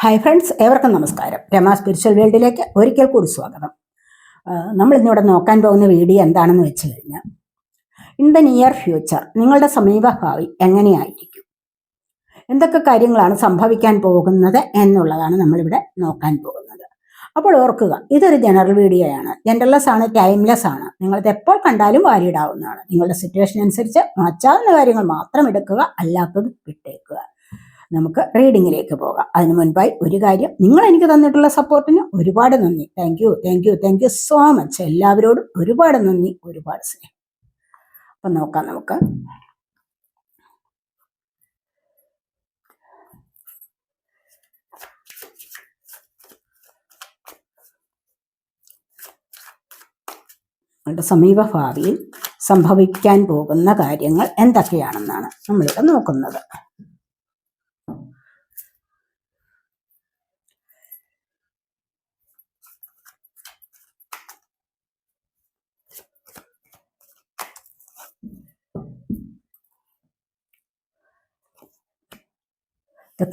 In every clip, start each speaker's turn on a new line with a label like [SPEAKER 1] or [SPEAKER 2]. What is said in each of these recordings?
[SPEAKER 1] Hi friends, ഏവർക്കും നമസ്കാരം. Rama spiritual വേൾഡിലേക്ക് ഒരിക്കൽ കൂടി സ്വാഗതം. നമ്മൾ ഇന്നിവിടെ നോക്കാൻ പോകുന്ന വീഡിയോ എന്താണെന്ന് വെച്ച് കഴിഞ്ഞാൽ, ഇൻ ദ നിയർ ഫ്യൂച്ചർ നിങ്ങളുടെ സമീപഭാവി എങ്ങനെയായിരിക്കും, എന്തൊക്കെ കാര്യങ്ങളാണ് സംഭവിക്കാൻ പോകുന്നത് എന്നുള്ളതാണ് നമ്മളിവിടെ നോക്കാൻ പോകുന്നത്. അപ്പോൾ ഓർക്കുക, ഇതൊരു ജനറൽ വീഡിയോ ആണ്, ജനറൽലെസ് ആണ്, ടൈംലെസ് ആണ്. നിങ്ങളിത് എപ്പോൾ കണ്ടാലും വാലിഡ് ആവുന്നതാണ്. നിങ്ങളുടെ സിറ്റുവേഷൻ അനുസരിച്ച് മാറ്റാവുന്ന കാര്യങ്ങൾ മാത്രം എടുക്കുക, അല്ലാത്തത് വിട്ടേക്കുക. നമുക്ക് റീഡിങ്ങിലേക്ക് പോകാം. അതിനു മുൻപായി ഒരു കാര്യം, നിങ്ങൾ എനിക്ക് തന്നിട്ടുള്ള സപ്പോർട്ടിന് ഒരുപാട് നന്ദി. Thank you so much. എല്ലാവരോടും ഒരുപാട് നന്ദി, ഒരുപാട് സ്നേഹം. അപ്പം നോക്കാം നമുക്ക്. നിങ്ങളുടെ സമീപഭാവിയിൽ സംഭവിക്കാൻ പോകുന്ന കാര്യങ്ങൾ എന്തൊക്കെയാണെന്നാണ് നമ്മളിവിടെ നോക്കുന്നത്.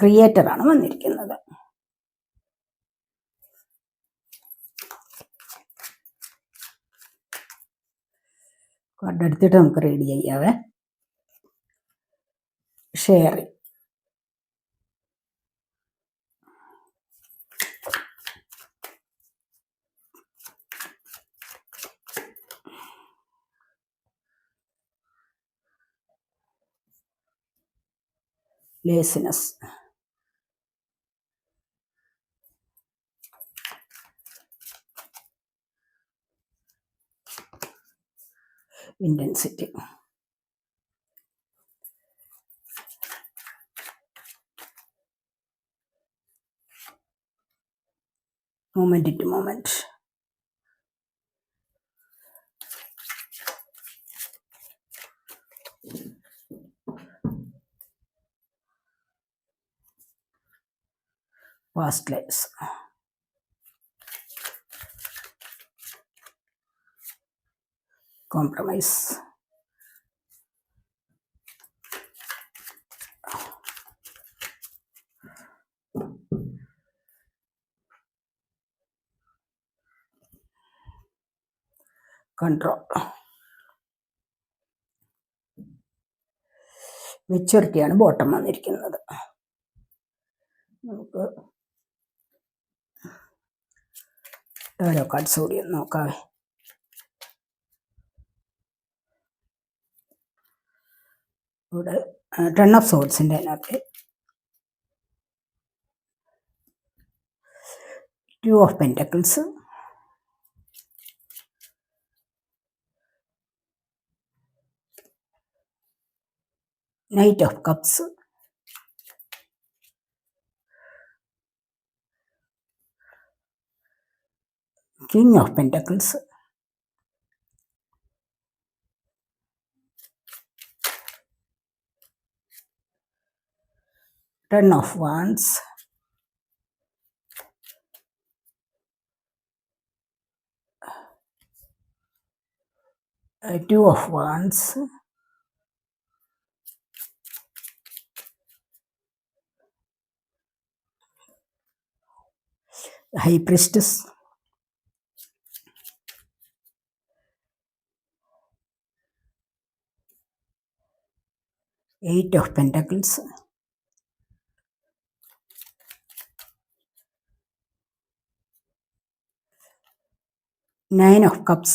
[SPEAKER 1] ക്രിയേറ്ററാണ് വന്നിരിക്കുന്നത്. കാർഡ് എടുത്തിട്ട് നമുക്ക് റീഡ് ചെയ്യാവേ. Sharing, laziness, intensity, moment to moment, past lives, compromise, control, മെച്യൂരിറ്റിയാണ് ബോട്ടം വന്നിരിക്കുന്നത്. നമുക്ക് ഓരോ കാർഡ്സ് കൂടി നോക്കാവേ. ഇവിടെ 10 ഓഫ് സോർഡ്സിൻ്റെ അതിനകത്ത് 2 of pentacles, Knight of Cups, King of Pentacles, Ten of Wands, Two of Wands, High Priestess, Eight of Pentacles, Nine of Cups,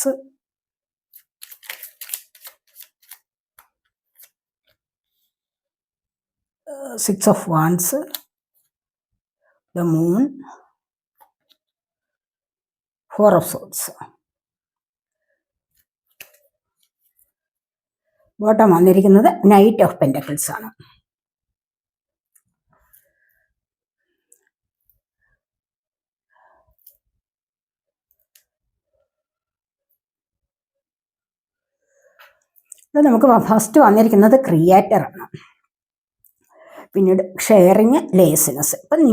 [SPEAKER 1] Six of Wands, the Moon, Four of Swords. Bottom വന്നിരിക്കുന്നത് knight of pentacles ആണ്. ഇത് നമുക്ക് first വന്നിരിക്കുന്നത് ക്രിയേറ്ററാണ്. പിന്നീട് sharing, laziness. ഇപ്പം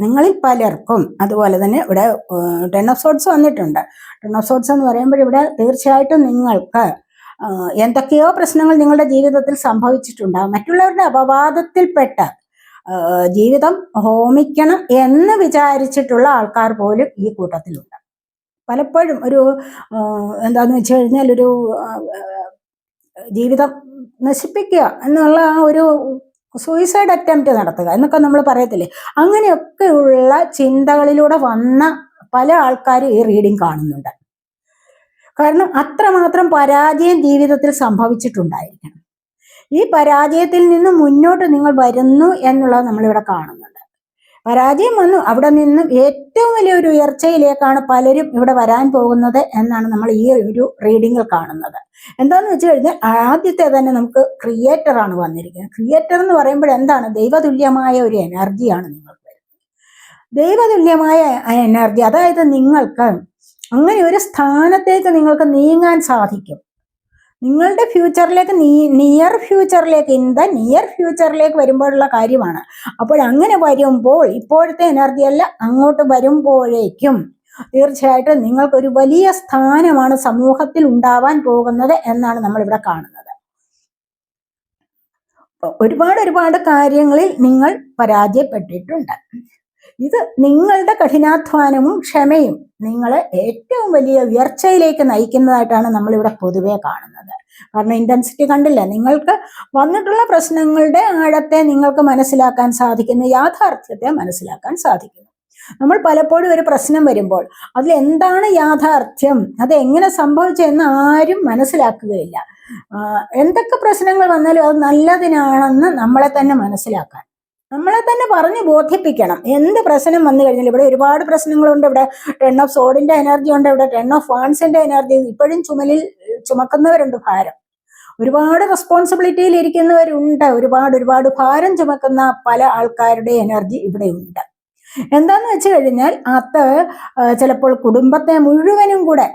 [SPEAKER 1] നിങ്ങളിൽ പലർക്കും അതുപോലെ തന്നെ ഇവിടെ 10 ഓഫ് സോർഡ്സ് വന്നിട്ടുണ്ട്. 10 ഓഫ് സോർഡ്സ് എന്ന് പറയുമ്പോൾ ഇവിടെ തീർച്ചയായിട്ടും നിങ്ങൾക്ക് എന്തൊക്കെയോ പ്രശ്നങ്ങൾ നിങ്ങളുടെ ജീവിതത്തിൽ സംഭവിച്ചിട്ടുണ്ടാകും. മറ്റുള്ളവരുടെ അപവാദത്തിൽപ്പെട്ട് ജീവിതം ഹോമിക്കണം എന്ന് വിചാരിച്ചിട്ടുള്ള ആൾക്കാർ പോലും ഈ കൂട്ടത്തിലുണ്ട്. പലപ്പോഴും ഒരു എന്താന്ന് വെച്ച് കഴിഞ്ഞാൽ ഒരു ജീവിതം നശിപ്പിക്കുക എന്നുള്ള ആ ഒരു സൂയിസൈഡ് അറ്റംപ്റ്റ് നടത്തുക എന്നൊക്കെ നമ്മൾ പറയത്തില്ലേ, അങ്ങനെയൊക്കെയുള്ള ചിന്തകളിലൂടെ വന്ന പല ആൾക്കാരും ഈ റീഡിങ് കാണുന്നുണ്ട്. കാരണം അത്രമാത്രം പരാജയം ജീവിതത്തിൽ സംഭവിച്ചിട്ടുണ്ടായിരിക്കണം. ഈ പരാജയത്തിൽ നിന്ന് മുന്നോട്ട് നിങ്ങൾ വരുന്നു എന്നുള്ളത് നമ്മളിവിടെ കാണുന്നുണ്ട്. പരാജയം വന്നു, അവിടെ നിന്നും ഏറ്റവും വലിയൊരു ഉയർച്ചയിലേക്കാണ് പലരും ഇവിടെ വരാൻ പോകുന്നത് എന്നാണ് നമ്മൾ ഈ ഒരു റീഡിങ്ങിൽ കാണുന്നത്. എന്താന്ന് വെച്ച് കഴിഞ്ഞാൽ ആദ്യത്തെ തന്നെ നമുക്ക് ക്രിയേറ്റർ ആണ് വന്നിരിക്കുന്നത്. ക്രിയേറ്റർ എന്ന് പറയുമ്പോൾ എന്താണ്? ദൈവതുല്യമായ ഒരു എനർജിയാണ് നിങ്ങൾക്ക് വരുന്നത്. ദൈവതുല്യമായ എനർജി, അതായത് നിങ്ങൾക്ക് അങ്ങനെ ഒരു സ്ഥാനത്തേക്ക് നിങ്ങൾക്ക് നീങ്ങാൻ സാധിക്കും. നിങ്ങളുടെ ഫ്യൂച്ചറിലേക്ക്, നിയർ ഫ്യൂച്ചറിലേക്ക്, ഇൻ ദ നിയർ ഫ്യൂച്ചറിലേക്ക് വരുമ്പോഴുള്ള കാര്യമാണ്. അപ്പോൾ അങ്ങനെ വരുമ്പോൾ ഇപ്പോഴത്തെ എനർജി അല്ല, അങ്ങോട്ട് വരുമ്പോഴേക്കും തീർച്ചയായിട്ടും നിങ്ങൾക്കൊരു വലിയ സ്ഥാനമാണ് സമൂഹത്തിൽ ഉണ്ടാവാൻ പോകുന്നത് എന്നാണ് നമ്മളിവിടെ കാണുന്നത്. ഒരുപാട് കാര്യങ്ങളിൽ നിങ്ങൾ പരാജയപ്പെട്ടിട്ടുണ്ട്. ഇത് നിങ്ങളുടെ കഠിനാധ്വാനവും ക്ഷമയും നിങ്ങളെ ഏറ്റവും വലിയ ഉയർച്ചയിലേക്ക് നയിക്കുന്നതായിട്ടാണ് നമ്മളിവിടെ പൊതുവെ കാണുന്നത്. കാരണം ഇന്റൻസിറ്റി കണ്ടില്ല, നിങ്ങൾക്ക് വന്നിട്ടുള്ള പ്രശ്നങ്ങളുടെ ആഴത്തെ നിങ്ങൾക്ക് മനസ്സിലാക്കാൻ സാധിക്കുന്നു, യാഥാർത്ഥ്യത്തെ മനസ്സിലാക്കാൻ സാധിക്കുന്നു. നമ്മൾ പലപ്പോഴും ഒരു പ്രശ്നം വരുമ്പോൾ അതിൽ എന്താണ് യാഥാർത്ഥ്യം, അത് എങ്ങനെ സംഭവിച്ചെന്ന് ആരും മനസ്സിലാക്കുകയില്ല. എന്തൊക്കെ പ്രശ്നങ്ങൾ വന്നാലും അത് നല്ലതിനാണെന്ന് നമ്മളെ തന്നെ മനസ്സിലാക്കാൻ, നമ്മളെ തന്നെ പറഞ്ഞ് ബോധിപ്പിക്കണം. എന്ത് പ്രശ്നം വന്നു കഴിഞ്ഞാൽ, ഇവിടെ ഒരുപാട് പ്രശ്നങ്ങളുണ്ട്. ഇവിടെ 10 ഓഫ് സോഡിന്റെ എനർജി ഉണ്ട്, ഇവിടെ 10 ഓഫ് വാൺസിന്റെ എനർജി. ഇപ്പോഴും ചുമലിൽ ചുമക്കുന്നവരുണ്ട് ഭാരം, ഒരുപാട് റെസ്പോൺസിബിലിറ്റിയിൽ ഇരിക്കുന്നവരുണ്ട്, ഒരുപാട് ഭാരം ചുമക്കുന്ന പല ആൾക്കാരുടെ എനർജി ഇവിടെ ഉണ്ട്. എന്താന്ന് വെച്ച് കഴിഞ്ഞാൽ അത് ചിലപ്പോൾ കുടുംബത്തെ മുഴുവനും കൂടെ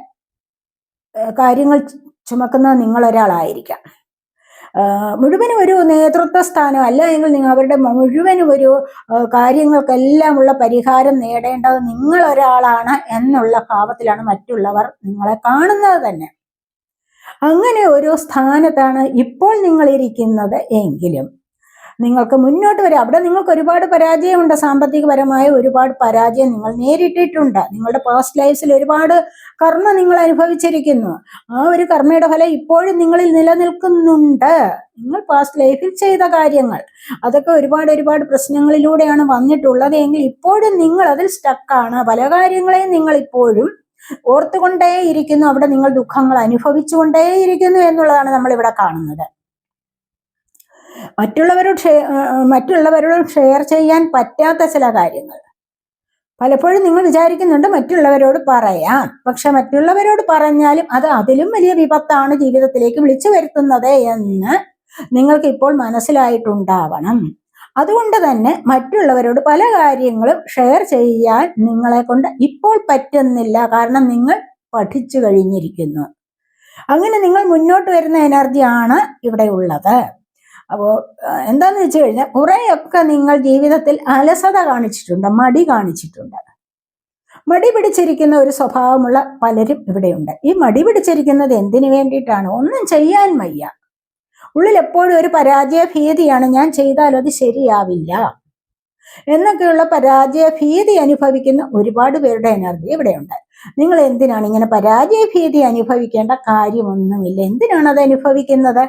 [SPEAKER 1] കാര്യങ്ങൾ ചുമക്കുന്ന നിങ്ങളൊരാളായിരിക്കാം. മുഴുവനും ഒരു നേതൃത്വ സ്ഥാനം അല്ല എങ്കിൽ നിങ്ങൾ അവരുടെ മുഴുവനും ഒരു കാര്യങ്ങൾക്കെല്ലാമുള്ള പരിഹാരം നേടേണ്ടത് നിങ്ങൾ ഒരാളാണ് എന്നുള്ള ഭാവത്തിലാണ് മറ്റുള്ളവർ നിങ്ങളെ കാണുന്നത് തന്നെ. അങ്ങനെ ഒരു സ്ഥാനത്താണ് ഇപ്പോൾ നിങ്ങൾ ഇരിക്കുന്നത് എങ്കിലും നിങ്ങൾക്ക് മുന്നോട്ട് വരാം. അവിടെ നിങ്ങൾക്ക് ഒരുപാട് പരാജയമുണ്ട്, സാമ്പത്തികപരമായ ഒരുപാട് പരാജയം നിങ്ങൾ നേരിട്ടിട്ടുണ്ട്. നിങ്ങളുടെ പാസ്റ്റ് ലൈഫിൽ ഒരുപാട് കർമ്മ നിങ്ങൾ അനുഭവിച്ചിരിക്കുന്നു. ആ ഒരു കർമ്മയുടെ ഫലം ഇപ്പോഴും നിങ്ങളിൽ നിലനിൽക്കുന്നുണ്ട്. നിങ്ങൾ പാസ്റ്റ് ലൈഫിൽ ചെയ്ത കാര്യങ്ങൾ അതൊക്കെ ഒരുപാട് പ്രശ്നങ്ങളിലൂടെയാണ് വന്നിട്ടുള്ളത് എങ്കിൽ ഇപ്പോഴും നിങ്ങൾ അതിൽ സ്റ്റക്കാണ്. പല കാര്യങ്ങളെയും നിങ്ങൾ ഇപ്പോഴും ഓർത്തുകൊണ്ടേയിരിക്കുന്നു, അവിടെ നിങ്ങൾ ദുഃഖങ്ങൾ അനുഭവിച്ചുകൊണ്ടേയിരിക്കുന്നു എന്നുള്ളതാണ് നമ്മളിവിടെ കാണുന്നത്. മറ്റുള്ളവരോട് ഷെയർ ചെയ്യാൻ പറ്റാത്ത ചില കാര്യങ്ങൾ പലപ്പോഴും നിങ്ങൾ വിചാരിക്കുന്നുണ്ട് മറ്റുള്ളവരോട് പറയാം, പക്ഷെ മറ്റുള്ളവരോട് പറഞ്ഞാലും അത് അതിലും വലിയ വിപത്താണ് ജീവിതത്തിലേക്ക് വിളിച്ചു വരുത്തുന്നത് എന്ന് നിങ്ങൾക്ക് ഇപ്പോൾ മനസ്സിലായിട്ടുണ്ടാവണം. അതുകൊണ്ട് തന്നെ മറ്റുള്ളവരോട് പല കാര്യങ്ങളും ഷെയർ ചെയ്യാൻ നിങ്ങളെ കൊണ്ട് ഇപ്പോൾ പറ്റുന്നില്ല. കാരണം നിങ്ങൾ പഠിച്ചു കഴിഞ്ഞിരിക്കുന്നു. അങ്ങനെ നിങ്ങൾ മുന്നോട്ട് വരുന്ന എനർജിയാണ് ഇവിടെ ഉള്ളത്. അപ്പോൾ എന്താന്ന് വെച്ച് കഴിഞ്ഞാൽ കുറേയൊക്കെ നിങ്ങൾ ജീവിതത്തിൽ അലസത കാണിച്ചിട്ടുണ്ട്, മടി കാണിച്ചിട്ടുണ്ട്. മടി പിടിച്ചിരിക്കുന്ന ഒരു സ്വഭാവമുള്ള പലരും ഇവിടെയുണ്ട്. ഈ മടി പിടിച്ചിരിക്കുന്നത് എന്തിനു വേണ്ടിയിട്ടാണ്? ഒന്നും ചെയ്യാൻ വയ്യ. ഉള്ളിൽ എപ്പോഴും ഒരു പരാജയ ഭീതിയാണ്, ഞാൻ ചെയ്താൽ അത് ശരിയാവില്ല എന്നൊക്കെയുള്ള പരാജയ ഭീതി അനുഭവിക്കുന്ന ഒരുപാട് പേരുടെ എനർജി ഇവിടെയുണ്ട്. നിങ്ങൾ എന്തിനാണ് ഇങ്ങനെ പരാജയ ഭീതി അനുഭവിക്കേണ്ട കാര്യമൊന്നുമില്ല. എന്തിനാണ് അത് അനുഭവിക്കുന്നത്?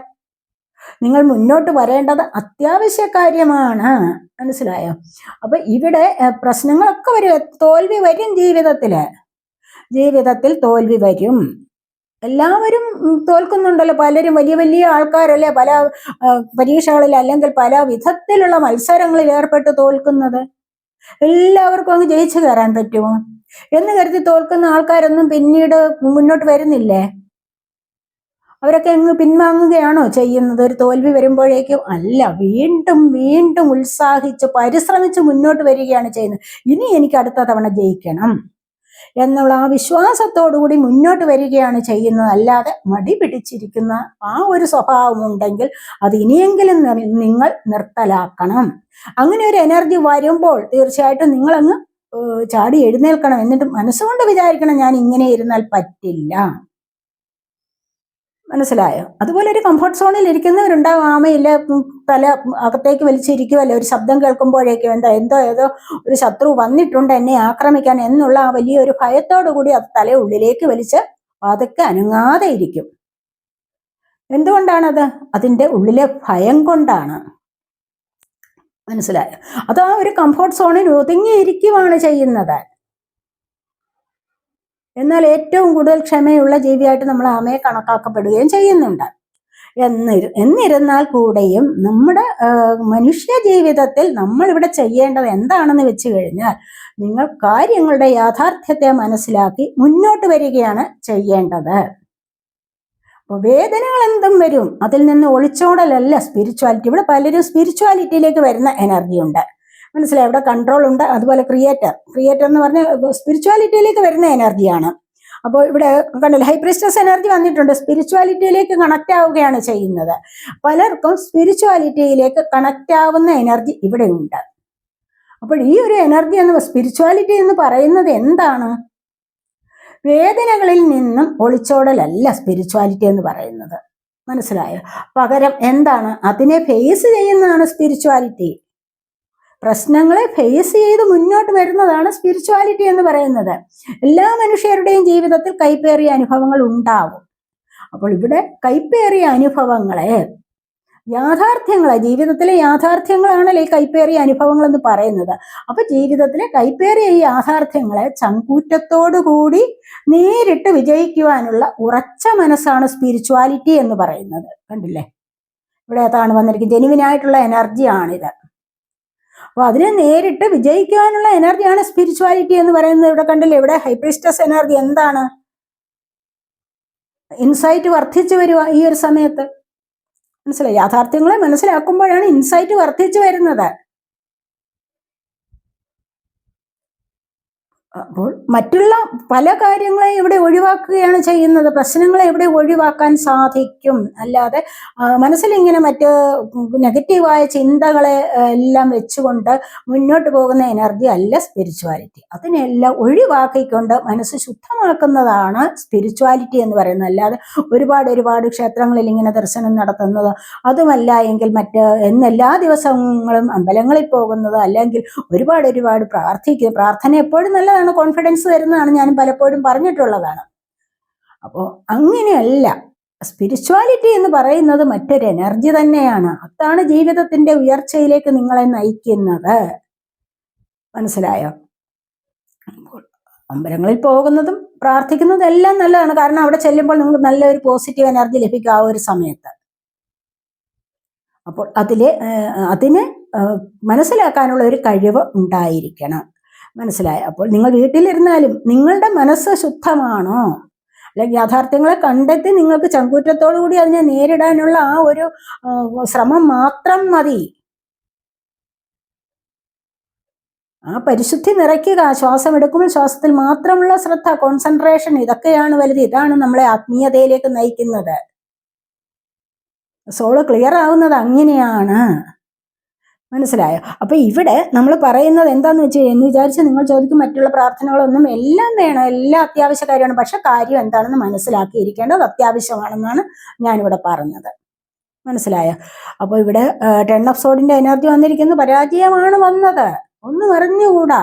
[SPEAKER 1] നിങ്ങൾ മുന്നോട്ട് വരേണ്ടത് അത്യാവശ്യ കാര്യമാണ്. മനസ്സിലായോ? അപ്പൊ ഇവിടെ പ്രശ്നങ്ങളൊക്കെ വരും, തോൽവി വരും. ജീവിതത്തിൽ തോൽവി വരും. എല്ലാവരും തോൽക്കുന്നുണ്ടല്ലോ. പലരും വലിയ ആൾക്കാരല്ലേ പല പരീക്ഷകളിൽ അല്ലെങ്കിൽ പല വിധത്തിലുള്ള മത്സരങ്ങളിൽ ഏർപ്പെട്ട് തോൽക്കുന്നത്. എല്ലാവർക്കും അങ്ങ് ജയിച്ചു കയറാൻ പറ്റുമോ എന്ന് കരുതി തോൽക്കുന്ന ആൾക്കാരൊന്നും പിന്നീട് മുന്നോട്ട് വരുന്നില്ലേ? അവരൊക്കെ അങ്ങ് പിൻവാങ്ങുകയാണോ ചെയ്യുന്നത് ഒരു തോൽവി വരുമ്പോഴേക്കും? അല്ല, വീണ്ടും ഉത്സാഹിച്ച് പരിശ്രമിച്ച് മുന്നോട്ട് വരികയാണ് ചെയ്യുന്നത്. ഇനി എനിക്ക് അടുത്ത തവണ ജയിക്കണം എന്നുള്ള ആ വിശ്വാസത്തോടുകൂടി മുന്നോട്ട് വരികയാണ് ചെയ്യുന്നത്. അല്ലാതെ മടി പിടിച്ചിരിക്കുന്ന ആ ഒരു സ്വഭാവം ഉണ്ടെങ്കിൽ അത് ഇനിയെങ്കിലും നിങ്ങൾ നിർത്തലാക്കണം. അങ്ങനെ ഒരു എനർജി വരുമ്പോൾ തീർച്ചയായിട്ടും നിങ്ങളങ്ങ് ചാടി എഴുന്നേൽക്കണം. എന്നിട്ട് മനസ്സുകൊണ്ട് വിചാരിക്കണം, ഞാൻ ഇങ്ങനെ ഇരുന്നാൽ പറ്റില്ല. മനസ്സിലായോ? അതുപോലെ ഒരു കംഫർട്ട് സോണിൽ ഇരിക്കുന്നവരുണ്ടാവും. ആമയില്ല, തല അകത്തേക്ക് വലിച്ചിരിക്കുമല്ലോ, ഒരു ശബ്ദം കേൾക്കുമ്പോഴേക്കും എന്തോ ഏതോ ഒരു ശത്രു വന്നിട്ടുണ്ട് എന്നെ ആക്രമിക്കാൻ എന്നുള്ള ആ വലിയൊരു ഭയത്തോടു കൂടി അത് തല ഉള്ളിലേക്ക് വലിച്ച് അതൊക്കെ അനങ്ങാതെ ഇരിക്കും. എന്തുകൊണ്ടാണത്? അതിൻ്റെ ഉള്ളിലെ ഭയം കൊണ്ടാണ്. മനസ്സിലായോ? അത് ആ ഒരു കംഫർട്ട് സോണിൽ ഒതുങ്ങിയിരിക്കുവാണ് ചെയ്യുന്നത്. എന്നാൽ ഏറ്റവും കൂടുതൽ ക്ഷമയുള്ള ജീവിയായിട്ട് നമ്മൾ ആമയെ കണക്കാക്കപ്പെടുകയും ചെയ്യുന്നുണ്ട്. എന്നിരുന്നാൽ കൂടെയും നമ്മുടെ മനുഷ്യ ജീവിതത്തിൽ നമ്മൾ ഇവിടെ ചെയ്യേണ്ടത് എന്താണെന്ന് വെച്ച് കഴിഞ്ഞാൽ, നിങ്ങൾ കാര്യങ്ങളുടെ യാഥാർത്ഥ്യത്തെ മനസ്സിലാക്കി മുന്നോട്ട് വരികയാണ് ചെയ്യേണ്ടത്. അപ്പോൾ വേദനകൾ എന്തും വരും, അതിൽ നിന്ന് ഒളിച്ചോടലല്ല സ്പിരിച്വാലിറ്റി. ഇവിടെ പലരും സ്പിരിച്വാലിറ്റിയിലേക്ക് വരുന്ന എനർജി ഉണ്ട്. മനസ്സിലായി? ഇവിടെ കൺട്രോൾ ഉണ്ട്. അതുപോലെ ക്രിയേറ്റർ എന്ന് പറഞ്ഞ സ്പിരിച്വാലിറ്റിയിലേക്ക് വരുന്ന എനർജിയാണ്. അപ്പോൾ ഇവിടെ കണ്ടില്ല, ഹൈ പ്രീസ്റ്റസ് എനർജി വന്നിട്ടുണ്ട്, സ്പിരിച്വാലിറ്റിയിലേക്ക് കണക്ട് ആവുകയാണ് ചെയ്യുന്നത്. പലർക്കും സ്പിരിച്വാലിറ്റിയിലേക്ക് കണക്ട് ആവുന്ന എനർജി ഇവിടെ ഉണ്ട്. അപ്പോൾ ഈ ഒരു എനർജി സ്പിരിച്വാലിറ്റി എന്ന് പറയുന്നത് എന്താണ്? വേദനകളിൽ നിന്നും ഒളിച്ചോടലല്ല സ്പിരിച്വാലിറ്റി എന്ന് പറയുന്നത്. മനസ്സിലായോ? പകരം എന്താണ്? അതിനെ ഫേസ് ചെയ്യുന്നതാണ് സ്പിരിച്വാലിറ്റി. പ്രശ്നങ്ങളെ ഫേസ് ചെയ്ത് മുന്നോട്ട് വരുന്നതാണ് സ്പിരിച്വാലിറ്റി എന്ന് പറയുന്നത്. എല്ലാ മനുഷ്യരുടെയും ജീവിതത്തിൽ കൈപ്പേറിയ അനുഭവങ്ങൾ ഉണ്ടാവും. അപ്പോൾ ഇവിടെ കൈപ്പേറിയ അനുഭവങ്ങളെ, ജീവിതത്തിലെ യാഥാർത്ഥ്യങ്ങളാണല്ലോ ഈ കൈപ്പേറിയ അനുഭവങ്ങൾ എന്ന് പറയുന്നത്. അപ്പൊ ജീവിതത്തിലെ കൈപ്പേറിയ ഈ യാഥാർത്ഥ്യങ്ങളെ ചങ്കൂറ്റത്തോടു കൂടി നേരിട്ട് വിജയിക്കുവാനുള്ള ഉറച്ച മനസ്സാണ് സ്പിരിച്വാലിറ്റി എന്ന് പറയുന്നത്. കണ്ടില്ലേ? ഇവിടെ അതാണ് വന്നിരിക്കുന്നത്. ജെനുവിനായിട്ടുള്ള എനർജിയാണിത്. അപ്പൊ അതിനെ നേരിട്ട് വിജയിക്കുവാനുള്ള എനർജിയാണ് സ്പിരിച്വാലിറ്റി എന്ന് പറയുന്നത്. ഇവിടെ കണ്ടില്ലേ? ഇവിടെ ഹൈ പ്രീസ്റ്റസ് എനർജി എന്താണ്? ഇൻസൈറ്റ് വർദ്ധിച്ചു വരുക ഈ ഒരു സമയത്ത്. മനസ്സിലായി? യാഥാർത്ഥ്യങ്ങളെ മനസ്സിലാക്കുമ്പോഴാണ് ഇൻസൈറ്റ് വർദ്ധിച്ചു വരുന്നത്. അപ്പോൾ മറ്റുള്ള പല കാര്യങ്ങളെയും ഇവിടെ ഒഴിവാക്കുകയാണ് ചെയ്യുന്നത്. പ്രശ്നങ്ങളെ ഇവിടെ ഒഴിവാക്കാൻ സാധിക്കും. അല്ലാതെ മനസ്സിലിങ്ങനെ മറ്റ് നെഗറ്റീവായ ചിന്തകളെ എല്ലാം വെച്ചുകൊണ്ട് മുന്നോട്ട് പോകുന്ന എനർജി അല്ല സ്പിരിച്വാലിറ്റി. അതിനെല്ലാം ഒഴിവാക്കിക്കൊണ്ട് മനസ്സ് ശുദ്ധമാക്കുന്നതാണ് സ്പിരിച്വാലിറ്റി എന്ന് പറയുന്നത്. അല്ലാതെ ഒരുപാട് ക്ഷേത്രങ്ങളിൽ ഇങ്ങനെ ദർശനം നടത്തുന്നത്, അതുമല്ല എങ്കിൽ എല്ലാ ദിവസങ്ങളും അമ്പലങ്ങളിൽ പോകുന്നത്, അല്ലെങ്കിൽ ഒരുപാട് പ്രാർത്ഥന എപ്പോഴും നല്ലതാണ്, കോൺഫിഡൻസ് വരുന്നതാണ്, ഞാനും പലപ്പോഴും പറഞ്ഞിട്ടുള്ളതാണ്. അപ്പോൾ അങ്ങനെയല്ല, സ്പിരിച്വാലിറ്റി എന്ന് പറയുന്നത് മറ്റൊരു എനർജി തന്നെയാണ്. അതാണ് ജീവിതത്തിന്റെ ഉയർച്ചയിലേക്ക് നിങ്ങളെ നയിക്കുന്നത്. മനസ്സിലായോ? അമ്പലങ്ങളിൽ പോകുന്നതും പ്രാർത്ഥിക്കുന്നതും എല്ലാം നല്ലതാണ്. കാരണം അവിടെ ചെല്ലുമ്പോൾ നിങ്ങൾക്ക് നല്ലൊരു പോസിറ്റീവ് എനർജി ലഭിക്കും ആ ഒരു സമയത്ത്. അപ്പോൾ അതിനെ മനസ്സിലാക്കാനുള്ള ഒരു കഴിവ് ഉണ്ടായിരിക്കണം. മനസ്സിലായോ? അപ്പോൾ നിങ്ങൾ വീട്ടിലിരുന്നാലും നിങ്ങളുടെ മനസ്സ് ശുദ്ധമാണോ, അല്ലെങ്കിൽ യാഥാർത്ഥ്യങ്ങളെ കണ്ടെത്തി നിങ്ങൾക്ക് ചങ്കൂറ്റത്തോടു കൂടി അതിനെ നേരിടാനുള്ള ആ ഒരു ശ്രമം മാത്രം മതി. ആ പരിശുദ്ധി നിറയ്ക്കുക. ശ്വാസം എടുക്കുമ്പോൾ ശ്വാസത്തിൽ മാത്രമുള്ള ശ്രദ്ധ, കോൺസെൻട്രേഷൻ, ഇതൊക്കെയാണ് വലുത്. ഇതാണ് നമ്മളെ ആത്മീയതയിലേക്ക് നയിക്കുന്നത്. സോള് ക്ലിയർ ആവുന്നത് അങ്ങനെയാണ്. മനസ്സിലായോ? അപ്പൊ ഇവിടെ നമ്മൾ പറയുന്നത് എന്താന്ന് എന്ന് വിചാരിച്ച് നിങ്ങൾ ചോദിക്കും, മറ്റുള്ള പ്രാർത്ഥനകളൊന്നും എല്ലാം വേണം, എല്ലാം അത്യാവശ്യ കാര്യമാണ്. പക്ഷെ കാര്യം എന്താണെന്ന് മനസ്സിലാക്കിയിരിക്കേണ്ടത് അത്യാവശ്യമാണെന്നാണ് ഞാനിവിടെ പറഞ്ഞത്. മനസ്സിലായോ? അപ്പൊ ഇവിടെ 10 ഓഫ് സോഡിന്റെ എനർജി വന്നിരിക്കുന്നത് പരാജയമാണ് വന്നത്. ഒന്നും അറിഞ്ഞുകൂടാ,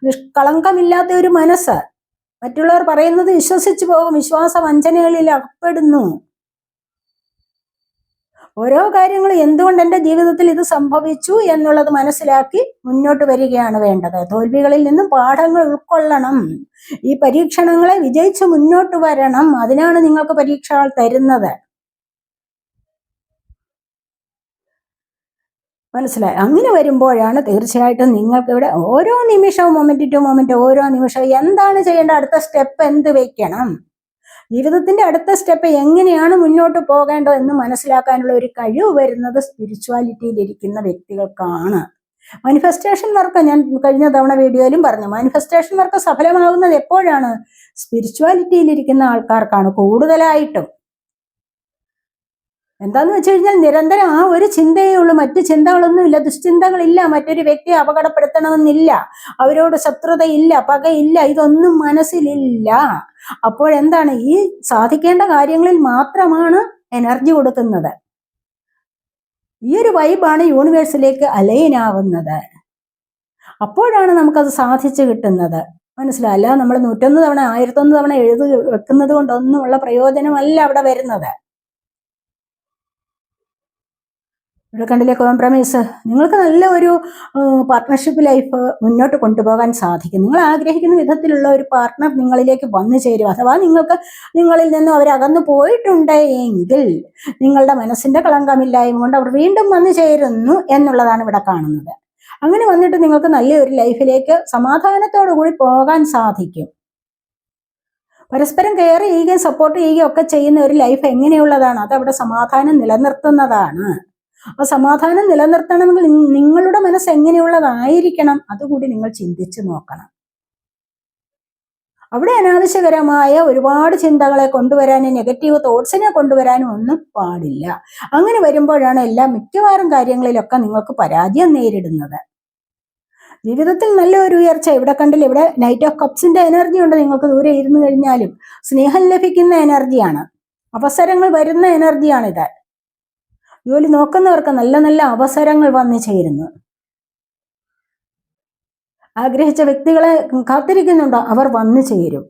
[SPEAKER 1] നിഷ്കളങ്കമില്ലാത്ത ഒരു മനസ്സ്, മറ്റുള്ളവർ പറയുന്നത് വിശ്വസിച്ചു പോകും, വിശ്വാസ വഞ്ചനകളിൽ അകപ്പെടുന്നു. ഓരോ കാര്യങ്ങളും എന്തുകൊണ്ട് എൻ്റെ ജീവിതത്തിൽ ഇത് സംഭവിച്ചു എന്നുള്ളത് മനസ്സിലാക്കി മുന്നോട്ട് വരികയാണ് വേണ്ടത്. തോൽവികളിൽ നിന്നും പാഠങ്ങൾ ഉൾക്കൊള്ളണം. ഈ പരീക്ഷണങ്ങളെ വിജയിച്ച് മുന്നോട്ട് വരണം. അതിനാണ് നിങ്ങൾക്ക് പരീക്ഷകൾ തരുന്നത്. മനസ്സിലായി? അങ്ങനെ വരുമ്പോഴാണ് തീർച്ചയായിട്ടും നിങ്ങൾക്ക് ഇവിടെ ഓരോ നിമിഷവും, മൊമെന്റ് ടു മൊമെന്റ്, ഓരോ നിമിഷവും എന്താണ് ചെയ്യേണ്ടത്, അടുത്ത സ്റ്റെപ്പ് എന്ത് വെക്കണം, ജീവിതത്തിന്റെ അടുത്ത സ്റ്റെപ്പ് എങ്ങനെയാണ് മുന്നോട്ട് പോകേണ്ടത് എന്ന് മനസ്സിലാക്കാനുള്ള ഒരു കഴിവ് വരുന്നത് സ്പിരിച്വാലിറ്റിയിൽ ഇരിക്കുന്ന വ്യക്തികൾക്കാണ്. മാനിഫെസ്റ്റേഷൻ വർക്ക് ഞാൻ കഴിഞ്ഞ തവണ വീഡിയോയിലും പറഞ്ഞു, മാനിഫെസ്റ്റേഷൻ വർക്ക് സഫലമാകുന്നത് എപ്പോഴാണ്? സ്പിരിച്വാലിറ്റിയിൽ ഇരിക്കുന്ന ആൾക്കാർക്കാണ് കൂടുതലായിട്ടും. എന്താന്ന് വെച്ച് കഴിഞ്ഞാൽ നിരന്തരം ആ ഒരു ചിന്തയേ ഉള്ളൂ, മറ്റു ചിന്തകളൊന്നുമില്ല, ദുശ്ചിന്തകളില്ല, മറ്റൊരു വ്യക്തിയെ അപകടപ്പെടുത്തണമെന്നില്ല, അവരോട് ശത്രുതയില്ല, പകയില്ല, ഇതൊന്നും മനസ്സിലില്ല. അപ്പോഴെന്താണ്, ഈ സാധിക്കേണ്ട കാര്യങ്ങളിൽ മാത്രമാണ് എനർജി കൊടുക്കുന്നത്. ഈ ഒരു വൈബാണ് യൂണിവേഴ്സിലേക്ക് അലൈൻ ആവുന്നത്. അപ്പോഴാണ് നമുക്കത് സാധിച്ചു കിട്ടുന്നത്. മനസ്സിലായില്ല? നമ്മൾ 101 തവണ 1001 തവണ എഴുതി വെക്കുന്നത് കൊണ്ടൊന്നുമുള്ള പ്രയോജനമല്ല അവിടെ വരുന്നത്. ഇവിടെ കണ്ടില്ലേ കോംപ്രമൈസ്. നിങ്ങൾക്ക് നല്ല ഒരു പാർട്ട്ണർഷിപ്പ് ലൈഫ് മുന്നോട്ട് കൊണ്ടുപോകാൻ സാധിക്കും. നിങ്ങൾ ആഗ്രഹിക്കുന്ന വിധത്തിലുള്ള ഒരു പാർട്ട്ണർ നിങ്ങളിലേക്ക് വന്നു ചേരും. അഥവാ നിങ്ങളിൽ നിന്നും അവർ അകന്നു പോയിട്ടുണ്ട് എങ്കിൽ നിങ്ങളുടെ മനസ്സിന്റെ കളങ്കമില്ലായ്മ കൊണ്ട് അവർ വീണ്ടും വന്നു ചേരുന്നു എന്നുള്ളതാണ് ഇവിടെ കാണുന്നത്. അങ്ങനെ വന്നിട്ട് നിങ്ങൾക്ക് നല്ലൊരു ലൈഫിലേക്ക് സമാധാനത്തോടു കൂടി പോകാൻ സാധിക്കും. പരസ്പരം കെയർ ചെയ്യുകയും സപ്പോർട്ട് ചെയ്യുകയും ഒക്കെ ചെയ്യുന്ന ഒരു ലൈഫ് എങ്ങനെയുള്ളതാണ്? അതവിടെ സമാധാനം നിലനിർത്തുന്നതാണ്. ആ സമാധാനം നിലനിർത്തണമെങ്കിൽ നിങ്ങളുടെ മനസ്സ് എങ്ങനെയുള്ളതായിരിക്കണം അതുകൂടി നിങ്ങൾ ചിന്തിച്ചു നോക്കണം. അവിടെ അനാവശ്യകരമായ ഒരുപാട് ചിന്തകളെ കൊണ്ടുവരാനും നെഗറ്റീവ് തോട്ട്സിനെ കൊണ്ടുവരാനും ഒന്നും പാടില്ല. അങ്ങനെ വരുമ്പോഴാണ് മിക്കവാറും കാര്യങ്ങളിലൊക്കെ നിങ്ങൾക്ക് പരാജയം നേരിടുന്നത്. ജീവിതത്തിൽ നല്ലൊരു ഉയർച്ച ഇവിടെ കണ്ടില്ല. ഇവിടെ നൈറ്റ് ഓഫ് കപ്സിന്റെ എനർജി ഉണ്ട്. നിങ്ങൾക്ക് ദൂരെ ഇരുന്ന് കഴിഞ്ഞാലും സ്നേഹം ലഭിക്കുന്ന എനർജിയാണ്, അവസരങ്ങൾ വരുന്ന എനർജിയാണിത്. ജോലി നോക്കുന്നവർക്ക് നല്ല നല്ല അവസരങ്ങൾ വന്നു ചേരുന്നു. ആഗ്രഹിച്ച വ്യക്തികളെ കാത്തിരിക്കുന്നുണ്ടോ, അവർ വന്നു ചേരും.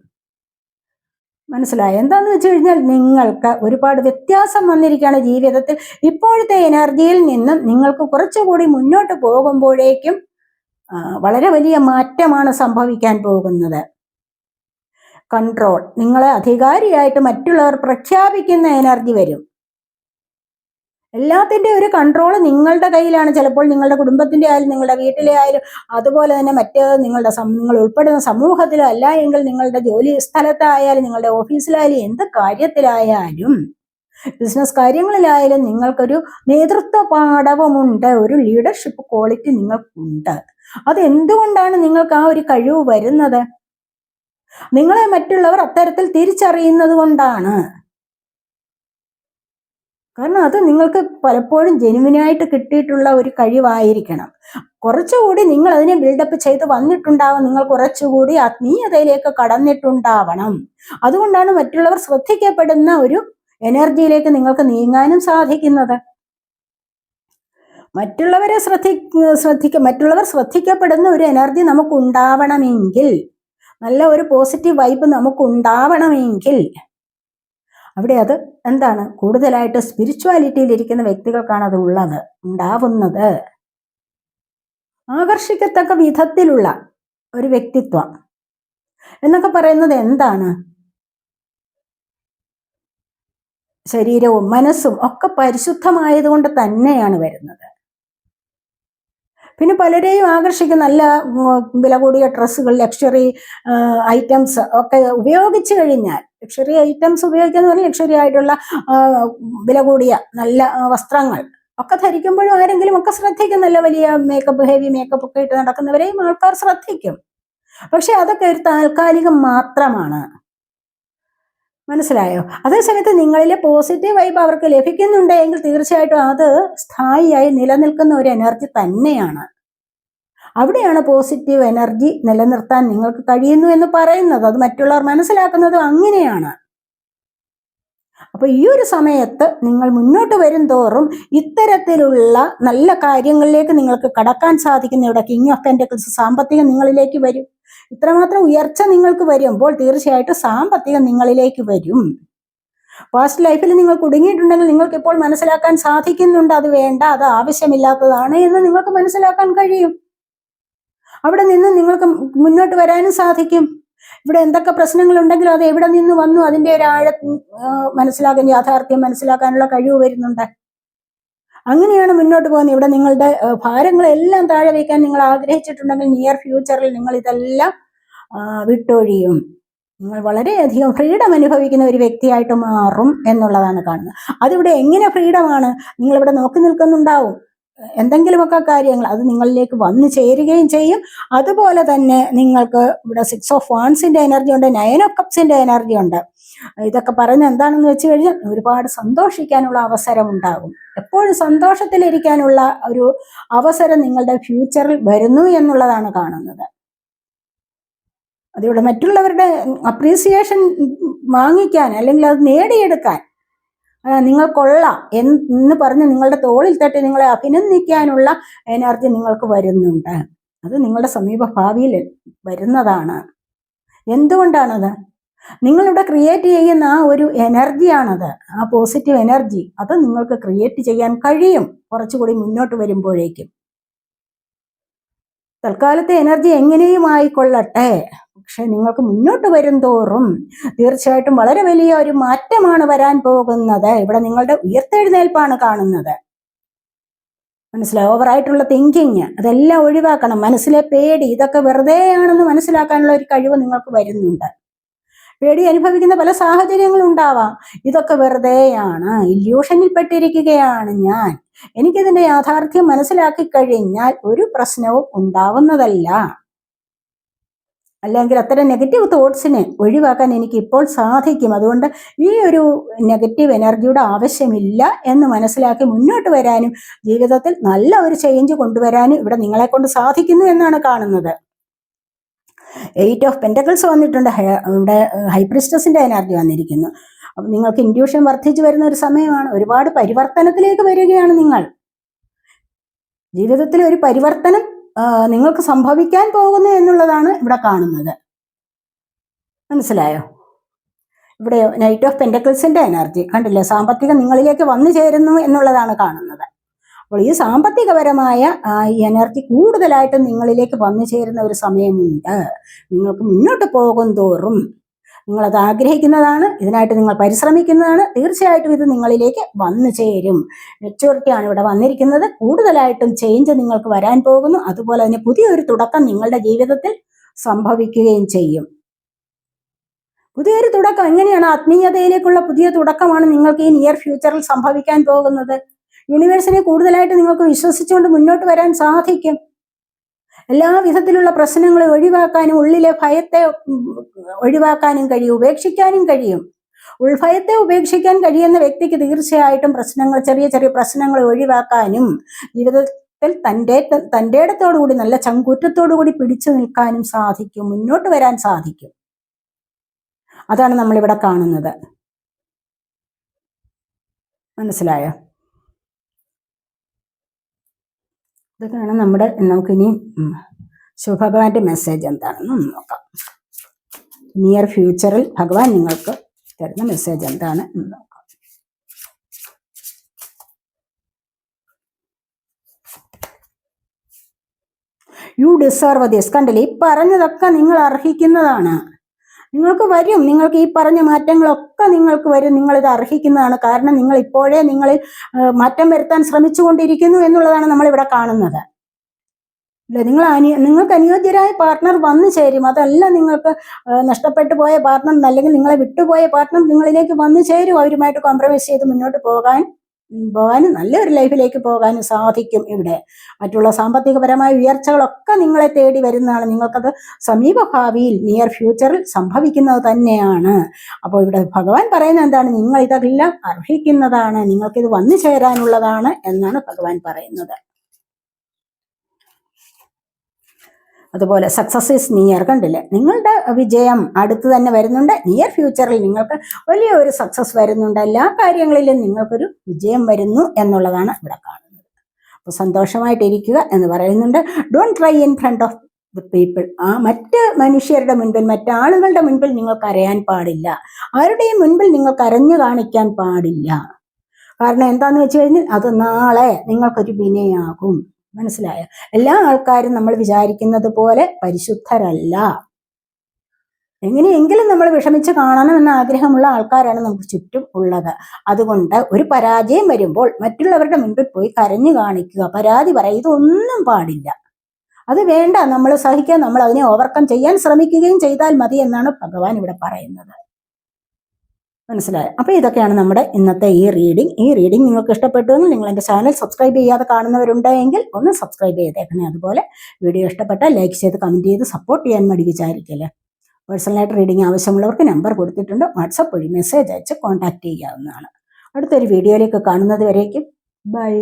[SPEAKER 1] മനസ്സിലായി? എന്താന്ന് വെച്ച് കഴിഞ്ഞാൽ നിങ്ങൾക്ക് ഒരുപാട് വ്യത്യാസം വന്നിരിക്കുകയാണ് ജീവിതത്തിൽ. ഇപ്പോഴത്തെ എനർജിയിൽ നിന്നും നിങ്ങൾക്ക് കുറച്ചുകൂടി മുന്നോട്ട് പോകുമ്പോഴേക്കും വളരെ വലിയ മാറ്റമാണ് സംഭവിക്കാൻ പോകുന്നത്. കൺട്രോൾ, നിങ്ങളെ അധികാരിയായിട്ട് മറ്റുള്ളവർ പ്രഖ്യാപിക്കുന്ന എനർജി വരും. എല്ലാത്തിൻ്റെ ഒരു കൺട്രോൾ നിങ്ങളുടെ കയ്യിലാണ്. ചിലപ്പോൾ നിങ്ങളുടെ കുടുംബത്തിൻ്റെ ആയാലും നിങ്ങളുടെ വീട്ടിലെ ആയാലും അതുപോലെ തന്നെ നിങ്ങൾ ഉൾപ്പെടുന്ന സമൂഹത്തിലോ അല്ല എങ്കിൽ നിങ്ങളുടെ ജോലി സ്ഥലത്തായാലും നിങ്ങളുടെ ഓഫീസിലായാലും എന്ത് കാര്യത്തിലായാലും ബിസിനസ് കാര്യങ്ങളിലായാലും നിങ്ങൾക്കൊരു നേതൃത്വ പാഠവുമുണ്ട്, ഒരു ലീഡർഷിപ്പ് ക്വാളിറ്റി നിങ്ങൾക്കുണ്ട്. അതെന്തുകൊണ്ടാണ് നിങ്ങൾക്ക് ആ ഒരു കഴിവ് വരുന്നത്? നിങ്ങളെ മറ്റുള്ളവർ അത്തരത്തിൽ തിരിച്ചറിയുന്നത് കൊണ്ടാണ്. കാരണം അത് നിങ്ങൾക്ക് പലപ്പോഴും ജെനുവിനായിട്ട് കിട്ടിയിട്ടുള്ള ഒരു കഴിവായിരിക്കണം. കുറച്ചുകൂടി നിങ്ങൾ അതിനെ ബിൽഡപ്പ് ചെയ്ത് വന്നിട്ടുണ്ടാവും. നിങ്ങൾ കുറച്ചുകൂടി ആത്മീയതയിലേക്ക് കടന്നിട്ടുണ്ടാവണം. അതുകൊണ്ടാണ് മറ്റുള്ളവർ ശ്രദ്ധിക്കപ്പെടുന്ന ഒരു എനർജിയിലേക്ക് നിങ്ങൾക്ക് നീങ്ങാനും സാധിക്കുന്നത്. മറ്റുള്ളവർ ശ്രദ്ധിക്കപ്പെടുന്ന ഒരു എനർജി നമുക്ക് ഉണ്ടാവണമെങ്കിൽ, നല്ല ഒരു പോസിറ്റീവ് വൈബ് നമുക്ക് ഉണ്ടാവണമെങ്കിൽ അവിടെ അത് എന്താണ്, കൂടുതലായിട്ട് സ്പിരിച്വാലിറ്റിയിൽ ഇരിക്കുന്ന വ്യക്തികൾക്കാണ് അത് ഉണ്ടാവുന്നത്. ആകർഷിക്കത്തക്ക വിധത്തിലുള്ള ഒരു വ്യക്തിത്വം എന്നൊക്കെ പറയുന്നത് എന്താണ്? ശരീരവും മനസ്സും ഒക്കെ പരിശുദ്ധമായതുകൊണ്ട് തന്നെയാണ് വരുന്നത്. പിന്നെ പലരെയും ആകർഷിക്കുന്ന നല്ല വില കൂടിയ ഡ്രസ്സുകൾ, ലക്ഷറി ഐറ്റംസ് ഒക്കെ ഉപയോഗിച്ചു കഴിഞ്ഞാൽ, ലക്ഷറി ഐറ്റംസ് ഉപയോഗിക്കാന്ന് പറഞ്ഞാൽ ലക്ഷറി ആയിട്ടുള്ള വില കൂടിയ നല്ല വസ്ത്രങ്ങൾ ഒക്കെ ധരിക്കുമ്പോഴും ആരെങ്കിലും ഒക്കെ ശ്രദ്ധിക്കും. നല്ല വലിയ മേക്കപ്പ്, ഹെവി മേക്കപ്പ് ഒക്കെ ഇട്ട് നടക്കുന്നവരെയും ആൾക്കാർ ശ്രദ്ധിക്കും. പക്ഷെ അതൊക്കെ ഒരു താൽക്കാലികം മാത്രമാണ്. മനസ്സിലായോ? അതേസമയത്ത് നിങ്ങളിലെ പോസിറ്റീവ് വൈബ് അവർക്ക് ലഭിക്കുന്നുണ്ടെങ്കിൽ തീർച്ചയായിട്ടും അത് സ്ഥായിയായി നിലനിൽക്കുന്ന ഒരു എനർജി തന്നെയാണ്. അവിടെയാണ് പോസിറ്റീവ് എനർജി നിലനിർത്താൻ നിങ്ങൾക്ക് കഴിയുന്നു എന്ന് പറയുന്നത്. അത് മറ്റുള്ളവർ മനസ്സിലാക്കുന്നതും അങ്ങനെയാണ്. അപ്പൊ ഈ ഒരു സമയത്ത് നിങ്ങൾ മുന്നോട്ട് വരും തോറും ഇത്തരത്തിലുള്ള നല്ല കാര്യങ്ങളിലേക്ക് നിങ്ങൾക്ക് കടക്കാൻ സാധിക്കുന്ന, ഇവിടെ കിങ് ഓഫ് പെന്റക്കിൾസ് സാമ്പത്തികം നിങ്ങളിലേക്ക് വരും. ഇത്രമാത്രം ഉയർച്ച നിങ്ങൾക്ക് വരുമ്പോൾ തീർച്ചയായിട്ടും സാമ്പത്തികം നിങ്ങളിലേക്ക് വരും. പാസ്റ്റ് ലൈഫിൽ നിങ്ങൾ കുടുങ്ങിയിട്ടുണ്ടെങ്കിൽ നിങ്ങൾക്ക് ഇപ്പോൾ മനസ്സിലാക്കാൻ സാധിക്കുന്നുണ്ട് അത് വേണ്ട, അത് ആവശ്യമില്ലാത്തതാണ് എന്ന് നിങ്ങൾക്ക് മനസ്സിലാക്കാൻ കഴിയും. അവിടെ നിന്ന് നിങ്ങൾക്ക് മുന്നോട്ട് വരാനും സാധിക്കും. ഇവിടെ എന്തൊക്കെ പ്രശ്നങ്ങൾ ഉണ്ടെങ്കിലും അത് എവിടെ നിന്ന് വന്നു അതിൻ്റെ ഒരു മനസ്സിലാക്കാൻ, യാഥാർത്ഥ്യം മനസ്സിലാക്കാനുള്ള കഴിവ് വരുന്നുണ്ട്. അങ്ങനെയാണ് മുന്നോട്ട് പോകുന്നത്. ഇവിടെ നിങ്ങളുടെ ഭാരങ്ങളെല്ലാം താഴെ വയ്ക്കാൻ നിങ്ങൾ ആഗ്രഹിച്ചിട്ടുണ്ടെങ്കിൽ നിയർ ഫ്യൂച്ചറിൽ നിങ്ങൾ ഇതെല്ലാം വിട്ടൊഴിയും. നിങ്ങൾ വളരെയധികം ഫ്രീഡം അനുഭവിക്കുന്ന ഒരു വ്യക്തിയായിട്ട് മാറും എന്നുള്ളതാണ് കാണുന്നത്. അതിവിടെ എങ്ങനെ ഫ്രീഡമാണ്? നിങ്ങളിവിടെ നോക്കി നിൽക്കുന്നുണ്ടാവും എന്തെങ്കിലുമൊക്കെ കാര്യങ്ങൾ, അത് നിങ്ങളിലേക്ക് വന്നു ചേരുകയും ചെയ്യും. അതുപോലെ തന്നെ നിങ്ങൾക്ക് ഇവിടെ 6 ഓഫ് വാൻസിന്റെ എനർജി ഉണ്ട്, 9 ഓഫ് കപ്സിന്റെ എനർജി ഉണ്ട്. ഇതൊക്കെ പറയുന്നത് എന്താണെന്ന് വെച്ച് കഴിഞ്ഞാൽ ഒരുപാട് സന്തോഷിക്കാനുള്ള അവസരം ഉണ്ടാകും. എപ്പോഴും സന്തോഷത്തിലിരിക്കാനുള്ള ഒരു അവസരം നിങ്ങളുടെ ഫ്യൂച്ചറിൽ വരുന്നു എന്നുള്ളതാണ് കാണുന്നത്. അതിലൂടെ മറ്റുള്ളവരുടെ അപ്രീസിയേഷൻ വാങ്ങിക്കാൻ അല്ലെങ്കിൽ അത് നേടിയെടുക്കാൻ നിങ്ങൾ കൊള്ളാം എന്ന് പറഞ്ഞ് നിങ്ങളുടെ തോളിൽ തട്ടി നിങ്ങളെ അഭിനന്ദിക്കാനുള്ള എനർജി നിങ്ങൾക്ക് വരുന്നുണ്ട്. അത് നിങ്ങളുടെ സമീപ ഭാവിയിൽ വരുന്നതാണ്. എന്തുകൊണ്ടാണത്? നിങ്ങളിവിടെ ക്രിയേറ്റ് ചെയ്യുന്ന ആ ഒരു എനർജിയാണത്, ആ പോസിറ്റീവ് എനർജി. അത് നിങ്ങൾക്ക് ക്രിയേറ്റ് ചെയ്യാൻ കഴിയും കുറച്ചുകൂടി മുന്നോട്ട് വരുമ്പോഴേക്കും. തൽക്കാലത്തെ എനർജി എങ്ങനെയും ആയിക്കൊള്ളട്ടെ, പക്ഷെ നിങ്ങൾക്ക് മുന്നോട്ട് വരും തോറും തീർച്ചയായിട്ടും വളരെ വലിയ ഒരു മാറ്റമാണ് വരാൻ പോകുന്നത്. ഇവിടെ നിങ്ങളുടെ ഉയർത്തെഴുന്നേൽപ്പാണ് കാണുന്നത്. മനസ്സിലായി? ഓവറായിട്ടുള്ള തിങ്കിങ് അതെല്ലാം ഒഴിവാക്കണം. മനസ്സിലെ പേടി ഇതൊക്കെ വെറുതെയാണെന്ന് മനസ്സിലാക്കാനുള്ള ഒരു കഴിവ് നിങ്ങൾക്ക് വരുന്നുണ്ട്. പേടി അനുഭവിക്കുന്ന പല സാഹചര്യങ്ങളും ഉണ്ടാവാം. ഇതൊക്കെ വെറുതെയാണ്, ഇല്യൂഷനിൽ പെട്ടിരിക്കുകയാണ് ഞാൻ. എനിക്കിതിന്റെ യാഥാർത്ഥ്യം മനസ്സിലാക്കി കഴിഞ്ഞാൽ ഒരു പ്രശ്നവും ഉണ്ടാവുന്നതല്ല. അല്ലെങ്കിൽ അത്തരം നെഗറ്റീവ് തോട്ട്സിനെ ഒഴിവാക്കാൻ എനിക്ക് ഇപ്പോൾ സാധിക്കും. അതുകൊണ്ട് ഈ ഒരു നെഗറ്റീവ് എനർജിയുടെ ആവശ്യമില്ല എന്ന് മനസ്സിലാക്കി മുന്നോട്ട് വരാനും ജീവിതത്തിൽ നല്ല ഒരു ചേഞ്ച് കൊണ്ടുവരാനും ഇവിടെ നിങ്ങളെ കൊണ്ട് സാധിക്കുന്നു എന്നാണ് കാണുന്നത്. 8 ഓഫ് പെന്റക്കിൾസ് വന്നിട്ടുണ്ട്. ഇവിടെ ഹൈ പ്രീസ്റ്റസിന്റെ എനർജി വന്നിരിക്കുന്നു. അപ്പം നിങ്ങൾക്ക് ഇൻഡ്യൂഷൻ വർദ്ധിച്ചു വരുന്ന ഒരു സമയമാണ്. ഒരുപാട് പരിവർത്തനത്തിലേക്ക് വരികയാണ് നിങ്ങൾ. ജീവിതത്തിൽ ഒരു പരിവർത്തനം നിങ്ങൾക്ക് സംഭവിക്കാൻ പോകുന്നു എന്നുള്ളതാണ് ഇവിടെ കാണുന്നത്. മനസ്സിലായോ? ഇവിടെ നൈറ്റ് ഓഫ് പെന്റക്കിൾസിന്റെ എനർജി കണ്ടില്ലേ? സാമ്പത്തികം നിങ്ങളിലേക്ക് വന്നു ചേരുന്നു എന്നുള്ളതാണ് കാണുന്നത്. അപ്പോൾ ഈ സാമ്പത്തികപരമായ ഈ എനർജി കൂടുതലായിട്ട് നിങ്ങളിലേക്ക് വന്നു ചേരുന്ന ഒരു സമയമുണ്ട്. നിങ്ങൾക്ക് മുന്നോട്ട് പോകും തോറും നിങ്ങളത് ആഗ്രഹിക്കുന്നതാണ്, ഇതിനായിട്ട് നിങ്ങൾ പരിശ്രമിക്കുന്നതാണ്. തീർച്ചയായിട്ടും ഇത് നിങ്ങളിലേക്ക് വന്നു ചേരും. മെച്യൂരിറ്റിയാണ് ഇവിടെ വന്നിരിക്കുന്നത്. കൂടുതലായിട്ടും ചേഞ്ച് നിങ്ങൾക്ക് വരാൻ പോകുന്നു. അതുപോലെ തന്നെ പുതിയൊരു തുടക്കം നിങ്ങളുടെ ജീവിതത്തിൽ സംഭവിക്കുകയും ചെയ്യും. പുതിയൊരു തുടക്കം എങ്ങനെയാണ്? ആത്മീയതയിലേക്കുള്ള പുതിയ തുടക്കമാണ് നിങ്ങൾക്ക് ഈ നിയർ ഫ്യൂച്ചറിൽ സംഭവിക്കാൻ പോകുന്നത്. യൂണിവേഴ്സിനെ കൂടുതലായിട്ട് നിങ്ങൾക്ക് വിശ്വസിച്ചുകൊണ്ട് മുന്നോട്ട് വരാൻ സാധിക്കും. എല്ലാ വിധത്തിലുള്ള പ്രശ്നങ്ങളെ ഒഴിവാക്കാനും ഉള്ളിലെ ഭയത്തെ ഒഴിവാക്കാനും കഴിയും, ഉപേക്ഷിക്കാനും കഴിയും. ഉൾഭയത്തെ ഉപേക്ഷിക്കാൻ കഴിയുന്ന വ്യക്തിക്ക് തീർച്ചയായിട്ടും ചെറിയ ചെറിയ പ്രശ്നങ്ങൾ ഒഴിവാക്കാനും ജീവിതത്തിൽ തൻ്റെ ഇടത്തോടുകൂടി നല്ല ചങ്കൂറ്റത്തോടുകൂടി പിടിച്ചു നിൽക്കാനും സാധിക്കും, മുന്നോട്ട് വരാൻ സാധിക്കും. അതാണ് നമ്മളിവിടെ കാണുന്നത്. മനസ്സിലായോ? ഇതൊക്കെയാണ് നമുക്കിനി ശിവഭഗവാന്റെ മെസ്സേജ് എന്താണെന്ന് നോക്കാം. നിയർ ഫ്യൂച്ചറിൽ ഭഗവാൻ നിങ്ങൾക്ക് തരുന്ന മെസ്സേജ് എന്താണ് എന്ന് നോക്കാം. U deserve this. കണ്ടില്ലേ? ഈ പറഞ്ഞതൊക്കെ നിങ്ങൾ അർഹിക്കുന്നതാണ്. നിങ്ങൾക്ക് വരും. നിങ്ങൾക്ക് ഈ പറഞ്ഞ മാറ്റങ്ങളൊക്കെ നിങ്ങൾക്ക് വരും. നിങ്ങളിത് അർഹിക്കുന്നതാണ്. കാരണം നിങ്ങൾ ഇപ്പോഴേ നിങ്ങളിൽ മാറ്റം വരുത്താൻ ശ്രമിച്ചുകൊണ്ടിരിക്കുന്നു എന്നുള്ളതാണ് നമ്മളിവിടെ കാണുന്നത്. അല്ലെ? നിങ്ങൾക്ക് അനുയോജ്യരായ പാർട്ട്ണർ വന്നു ചേരും. അതല്ല നിങ്ങൾക്ക് നഷ്ടപ്പെട്ടു പോയ പാർട്ട്ണർ അല്ലെങ്കിൽ നിങ്ങളെ വിട്ടുപോയ പാർട്ട്ണർ നിങ്ങളിലേക്ക് വന്നു ചേരും. അവരുമായിട്ട് കോംപ്രമൈസ് ചെയ്ത് മുന്നോട്ട് പോകാനും നല്ലൊരു ലൈഫിലേക്ക് പോകാനും സാധിക്കും. ഇവിടെ മറ്റുള്ള സാമ്പത്തികപരമായ ഉയർച്ചകളൊക്കെ നിങ്ങളെ തേടി വരുന്നതാണ്. നിങ്ങൾക്കത് സമീപഭാവിയിൽ നിയർ ഫ്യൂച്ചറിൽ സംഭവിക്കുന്നത് തന്നെയാണ്. അപ്പോൾ ഇവിടെ ഭഗവാൻ പറയുന്നത് എന്താണ്? നിങ്ങൾ ഇതെല്ലാം അർഹിക്കുന്നതാണ്, നിങ്ങൾക്കിത് വന്നു ചേരാനുള്ളതാണ് എന്നാണ് ഭഗവാൻ പറയുന്നത്. അതുപോലെ സക്സസ് ഈസ് നിയർ. കണ്ടില്ലേ? നിങ്ങളുടെ വിജയം അടുത്ത് തന്നെ വരുന്നുണ്ട്. നിയർ ഫ്യൂച്ചറിൽ നിങ്ങൾക്ക് വലിയ ഒരു സക്സസ് വരുന്നുണ്ട്. എല്ലാ കാര്യങ്ങളിലും നിങ്ങൾക്കൊരു വിജയം വരുന്നു എന്നുള്ളതാണ് ഇവിടെ കാണുന്നത്. അപ്പോൾ സന്തോഷമായിട്ടിരിക്കുക എന്ന് പറയുന്നുണ്ട്. Don't cry in front of the people. മറ്റ് മനുഷ്യരുടെ മുൻപിൽ, മറ്റാളുകളുടെ മുൻപിൽ നിങ്ങൾ കരയാൻ പാടില്ല. ആരുടെയും മുൻപിൽ നിങ്ങൾ കരഞ്ഞു കാണിക്കാൻ പാടില്ല. കാരണം എന്താന്ന് വെച്ച് കഴിഞ്ഞാൽ അത് നാളെ നിങ്ങൾക്കൊരു വിനയാകും. മനസ്സിലായോ? എല്ലാ ആൾക്കാരും നമ്മൾ വിചാരിക്കുന്നത് പോലെ പരിശുദ്ധരല്ല. എങ്ങനെയെങ്കിലും നമ്മൾ വിഷമിച്ച് കാണണമെന്ന ആഗ്രഹമുള്ള ആൾക്കാരാണ് നമുക്ക് ചുറ്റും ഉള്ളത്. അതുകൊണ്ട് ഒരു പരാജയം വരുമ്പോൾ മറ്റുള്ളവരുടെ മുൻപിൽ പോയി കരഞ്ഞു കാണിക്കുക, പരാതി പറയുക, ഇതൊന്നും പാടില്ല. അത് വേണ്ട. നമ്മൾ സഹിക്കാൻ, നമ്മൾ അതിനെ ഓവർകം ചെയ്യാൻ ശ്രമിക്കുകയും ചെയ്താൽ മതി എന്നാണ് ഭഗവാൻ ഇവിടെ പറയുന്നത്. മനസ്സിലായോ? അപ്പോൾ ഇതൊക്കെയാണ് നമ്മുടെ ഇന്നത്തെ ഈ റീഡിംഗ് നിങ്ങൾക്ക് ഇഷ്ടപ്പെട്ടുവെങ്കിൽ നിങ്ങൾ എൻ്റെ ചാനൽ സബ്സ്ക്രൈബ് ചെയ്യാതെ കാണുന്നവരുണ്ടെങ്കിൽ ഒന്ന് സബ്സ്ക്രൈബ് ചെയ്തേക്കണേ. അതുപോലെ വീഡിയോ ഇഷ്ടപ്പെട്ടാൽ ലൈക്ക് ചെയ്ത് കമൻറ്റ് ചെയ്ത് സപ്പോർട്ട് ചെയ്യാൻ മടി വിചാരിക്കല്ലേ. പേഴ്സണലായിട്ട് റീഡിംഗ് ആവശ്യമുള്ളവർക്ക് നമ്പർ കൊടുത്തിട്ടുണ്ട്. വാട്സപ്പ് വഴി മെസ്സേജ് അയച്ച് കോൺടാക്ട് ചെയ്യാവുന്നതാണ്. അടുത്തൊരു വീഡിയോയിലേക്ക് കാണുന്നത് വരേക്കും ബൈ.